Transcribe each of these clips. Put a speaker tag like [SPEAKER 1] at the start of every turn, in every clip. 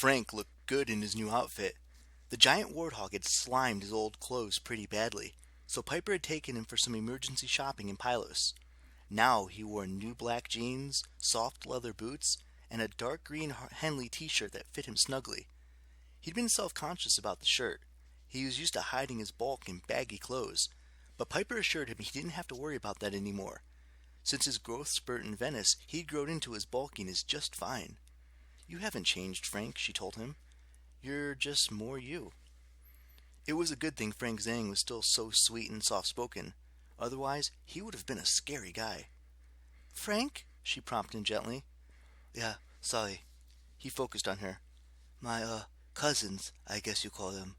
[SPEAKER 1] Frank looked good in his new outfit. The giant warthog had slimed his old clothes pretty badly, so Piper had taken him for some emergency shopping in Pylos. Now he wore new black jeans, soft leather boots, and a dark green Henley t-shirt that fit him snugly. He'd been self-conscious about the shirt. He was used to hiding his bulk in baggy clothes, but Piper assured him he didn't have to worry about that anymore. Since his growth spurt in Venice, he'd grown into his bulkiness just fine. "You haven't changed, Frank," she told him. "You're just more you." It was a good thing Frank Zhang was still so sweet and soft-spoken. Otherwise, he would have been a scary guy. "Frank?" she prompted him gently. "Yeah, sorry." He focused on her. "My, cousins, I guess you call them.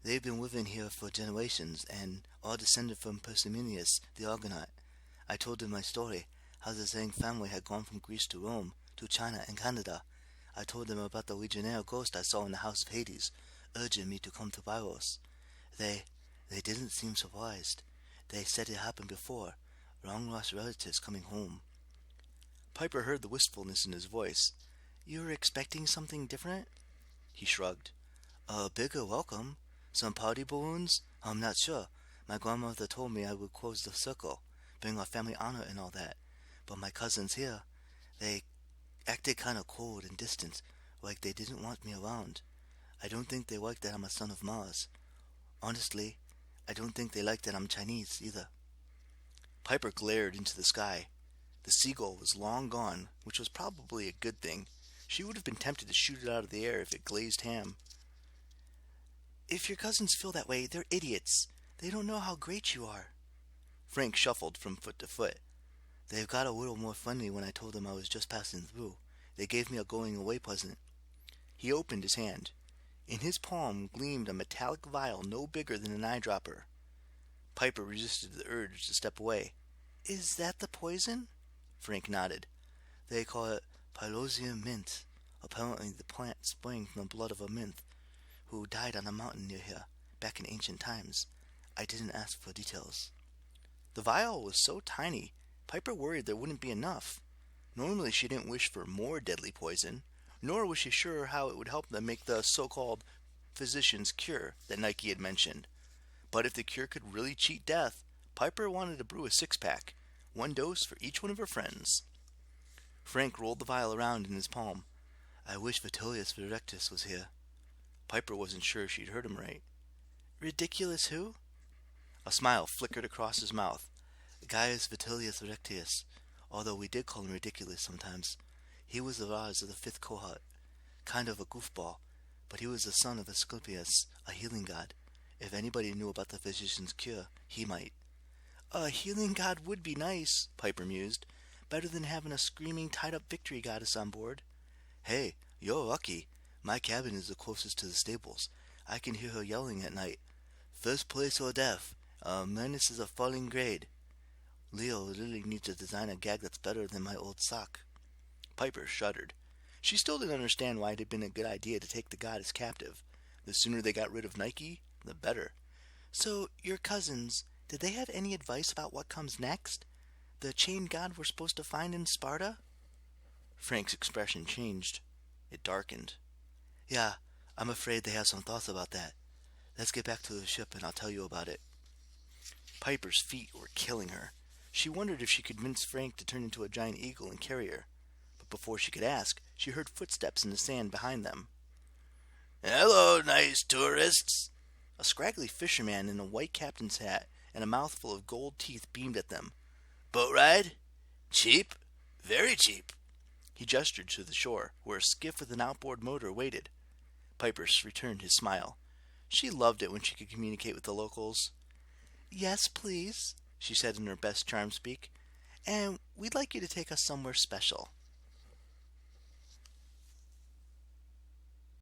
[SPEAKER 1] They've been living here for generations, and all descended from Persimenius, the Argonaut. I told them my story, how the Zhang family had gone from Greece to Rome, to China and Canada. I told them about the Legionnaire ghost I saw in the House of Hades, urging me to come to Pylos. They didn't seem surprised. They said it happened before, long-lost relatives coming home." Piper heard the wistfulness in his voice. "You were expecting something different?" He shrugged. "A bigger welcome. Some party balloons? I'm not sure. My grandmother told me I would close the circle, bring our family honor and all that. But my cousins here, they acted kind of cold and distant, like they didn't want me around. I don't think they like that I'm a son of Mars. Honestly, I don't think they like that I'm Chinese, either." Piper glared into the sky. The seagull was long gone, which was probably a good thing. She would have been tempted to shoot it out of the air if it glazed ham. "If your cousins feel that way, they're idiots. They don't know how great you are." Frank shuffled from foot to foot. "They've got a little more friendly when I told them I was just passing through. They gave me a going-away present." He opened his hand. In his palm gleamed a metallic vial no bigger than an eyedropper. Piper resisted the urge to step away. "Is that the poison?" Frank nodded. "They call it Pylosium mint. Apparently the plant sprang from the blood of a nymph who died on a mountain near here, back in ancient times. I didn't ask for details." The vial was so tiny, Piper worried there wouldn't be enough. Normally she didn't wish for more deadly poison, nor was she sure how it would help them make the so-called physician's cure that Nike had mentioned. But if the cure could really cheat death, Piper wanted to brew a six-pack, one dose for each one of her friends. Frank rolled the vial around in his palm. "I wish Vitellius Virectus was here." Piper wasn't sure she'd heard him right. "Ridiculous who?" A smile flickered across his mouth. "Gaius Vitellius Virectius, although we did call him ridiculous sometimes. He was the Raz of the 5th cohort. Kind of a goofball, but he was the son of Asclepius, a healing god. If anybody knew about the physician's cure, he might." "A healing god would be nice," Piper mused. "Better than having a screaming, tied-up victory goddess on board." "Hey, you're lucky. My cabin is the closest to the stables. I can hear her yelling at night. 'First place or death. Menace is a falling grade.' Leo really needs to design a gag that's better than my old sock." Piper shuddered. She still didn't understand why it had been a good idea to take the goddess captive. The sooner they got rid of Nike, the better. "So, your cousins, did they have any advice about what comes next? The chained god we're supposed to find in Sparta?" Frank's expression changed. It darkened. "Yeah, I'm afraid they have some thoughts about that. Let's get back to the ship and I'll tell you about it." Piper's feet were killing her. She wondered if she could convince Frank to turn into a giant eagle and carry her. But before she could ask, she heard footsteps in the sand behind them.
[SPEAKER 2] "Hello, nice tourists."
[SPEAKER 1] A scraggly fisherman in a white captain's hat and a mouthful of gold teeth beamed at them.
[SPEAKER 2] "Boat ride? Cheap? Very cheap."
[SPEAKER 1] He gestured to the shore, where a skiff with an outboard motor waited. Piper returned his smile. She loved it when she could communicate with the locals. "Yes, please," she said in her best charm speak. "And we'd like you to take us somewhere special."